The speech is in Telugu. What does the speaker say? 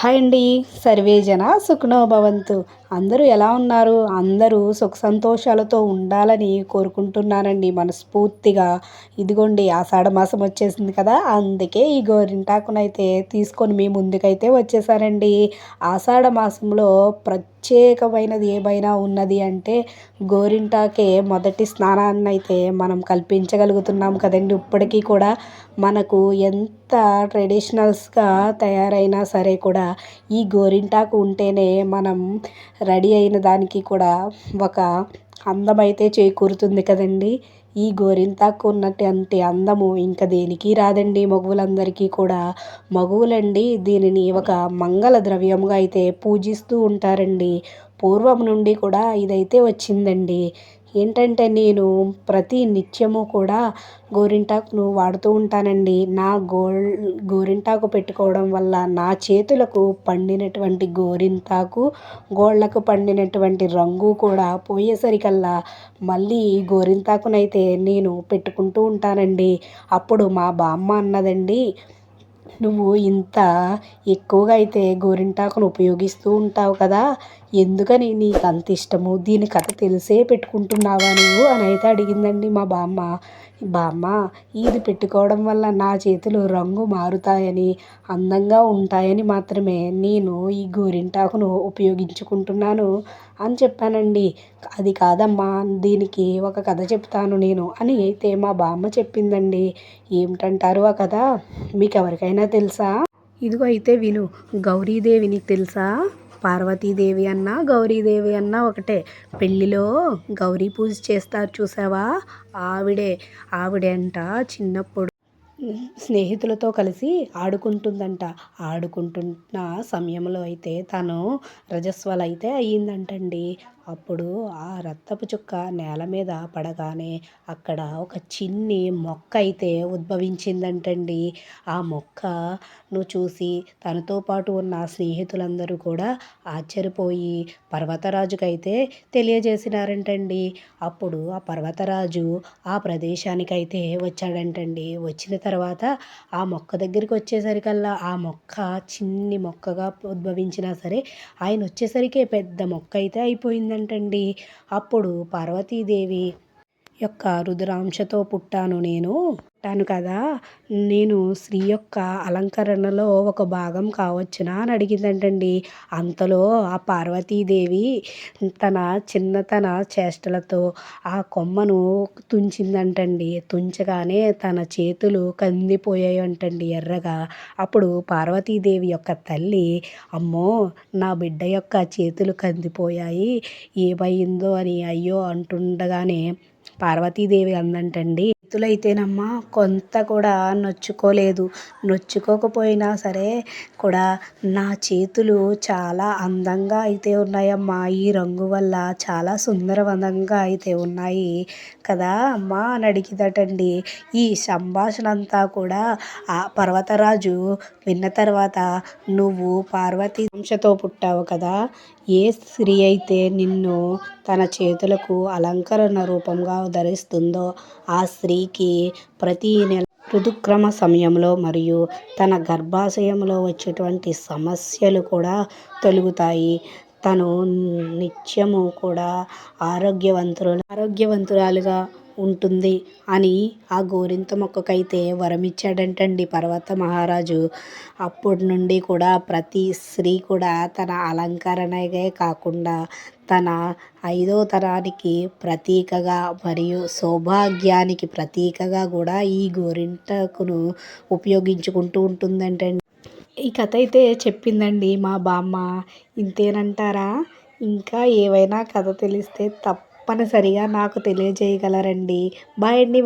హాయ్ అండి. సర్వే జన సుఖినో భవంతు. అందరూ ఎలా ఉన్నారు? అందరూ సుఖ సంతోషాలతో ఉండాలని కోరుకుంటున్నానండి మనస్ఫూర్తిగా. ఇదిగోండి ఆషాఢ మాసం వచ్చేసింది కదా! అందుకే ఈ గోరింటాకునైతే తీసుకొని మీ ముందుకైతే వచ్చేసానండి. ఆషాఢ మాసంలో ప్రత్యేకమైనది ఏమైనా ఉన్నది అంటే గోరింటాకే మొదటి స్నానాన్నయితే మనం కల్పించగలుగుతున్నాం కదండి. ఇప్పటికీ కూడా మనకు ఎంత ట్రెడిషనల్స్గా తయారైనా సరే కూడా ఈ గోరింటాకు ఉంటేనే మనం రెడీ అయిన దానికి కూడా ఒక అందమైతే చేకూరుతుంది కదండి. ఈ గోరింటాకు ఉన్నటువంటి అందము ఇంకా దేనికి రాదండి. మగవులందరికీ కూడా మగవులండి దీనిని ఒక మంగళ ద్రవ్యముగా అయితే పూజిస్తూ ఉంటారండి. పూర్వం నుండి కూడా ఇదైతే వచ్చిందండి. ఏంటంటే నేను ప్రతి నిత్యము కూడా గోరింటాకును వాడుతూ ఉంటానండి. నా గోరింటాకు పెట్టుకోవడం వల్ల నా చేతులకు పండినటువంటి గోరింటాకు గోళ్ళకు పండినటువంటి రంగు కూడా పోయేసరికల్లా మళ్ళీ ఈ గోరింటాకునైతే నేను పెట్టుకుంటూ ఉంటానండి. అప్పుడు మా బామ్మ అన్నదండి, నువ్వు ఇంత ఎక్కువగా అయితే గోరింటాకును ఉపయోగిస్తూ ఉంటావు కదా, ఎందుకని నీకు అంత ఇష్టము, దీని కథ తెలిసే పెట్టుకుంటున్నావా నువ్వు అని అయితే అడిగిందండి మా బామ్మ. బామ్మ, ఇది పెట్టుకోవడం వల్ల నా చేతులు రంగు మారుతాయని అందంగా ఉంటాయని మాత్రమే నేను ఈ గోరింటాకును ఉపయోగించుకుంటున్నాను అని చెప్పానండి. అది కాదమ్మా, దీనికి ఒక కథ చెప్తాను నేను అని అయితే మా బామ్మ చెప్పిందండి. ఏమిటంటారు ఆ కథ? మీకు ఎవరికైనా తెలుసా? ఇదిగో అయితే విను. గౌరీదేవి నీకు తెలుసా? పార్వతీదేవి అన్నా గౌరీదేవి అన్నా ఒకటే. పెళ్ళిలో గౌరీ పూజ చేస్తారు చూసావా, ఆవిడే అంట చిన్నప్పుడు స్నేహితులతో కలిసి ఆడుకుంటుందంట. ఆడుకుంటున్న సమయంలో అయితే తను రజస్వల అయితే అయ్యిందంటండి. అప్పుడు ఆ రక్తపు చుక్క నేల మీద పడగానే అక్కడ ఒక చిన్ని మొక్క అయితే ఉద్భవించిందంటండి. ఆ మొక్కను చూసి తనతో పాటు ఉన్న స్నేహితులందరూ కూడా ఆశ్చర్యపోయి పర్వతరాజుకైతే తెలియజేసినారంటండి. అప్పుడు ఆ పర్వతరాజు ఆ ప్రదేశానికైతే వచ్చాడంటండి. వచ్చిన తర్వాత ఆ మొక్క దగ్గరికి వచ్చేసరికల్లా ఆ మొక్క చిన్ని మొక్కగా ఉద్భవించినా సరే ఆయన వచ్చేసరికి పెద్ద మొక్క అయితే అయిపోయిందంటండి. అప్పుడు పార్వతీదేవి యొక్క రుద్రాంశతో పుట్టాను కదా, నేను స్త్రీ యొక్క అలంకరణలో ఒక భాగం కావచ్చునా అని అడిగిందంటండి. అంతలో ఆ పార్వతీదేవి తన చిన్నతన చేష్టలతో ఆ కొమ్మను తుంచిందంటండి. తుంచగానే తన చేతులు కందిపోయాయంటండి ఎర్రగా. అప్పుడు పార్వతీదేవి యొక్క తల్లి, అమ్మో నా బిడ్డ యొక్క చేతులు కందిపోయాయి, ఏమైందో అని అయ్యో అంటుండగానే పార్వతీదేవి అందంటండి, చేతులైతేనమ్మా కొంత కూడా నొచ్చుకోలేదు. నొచ్చుకోకపోయినా సరే కూడా నా చేతులు చాలా అందంగా అయితే ఉన్నాయమ్మా. ఈ రంగు వల్ల చాలా సుందరవనంగా అయితే ఉన్నాయి కదా అమ్మా అని అడిగిదటండి. ఈ సంభాషణ అంతా కూడా ఆ పర్వతరాజు విన్న తర్వాత, నువ్వు పార్వతీ వంశతో పుట్టావు కదా, ఏ స్త్రీ అయితే నిన్ను తన చేతులకు అలంకరణ రూపంగా ధరిస్తుందో ఆ స్త్రీకి ప్రతి నెల ఋతుక్రమ సమయంలో మరియు తన గర్భాశయంలో వచ్చేటువంటి సమస్యలు కూడా తొలగుతాయి. తను నిత్యము కూడా ఆరోగ్యవంతురాలుగా ఉంటుంది అని ఆ గోరింత మొక్కకైతే వరమిచ్చాడంటండి పర్వత మహారాజు. అప్పటి నుండి కూడా ప్రతి స్త్రీ కూడా తన అలంకరణగే కాకుండా తన 5వ తరానికి ప్రతీకగా మరియు సౌభాగ్యానికి ప్రతీకగా కూడా ఈ గోరింటాకును ఉపయోగించుకుంటూ ఉంటుందంటండి. ఈ కథ అయితే చెప్పిందండి మా బామ్మ. ఇంతేనంటారా? ఇంకా ఏవైనా కథ తెలిస్తే తప్పనిసరిగా నాకు తెలియజేయగలరండి. బాయ్ అండి.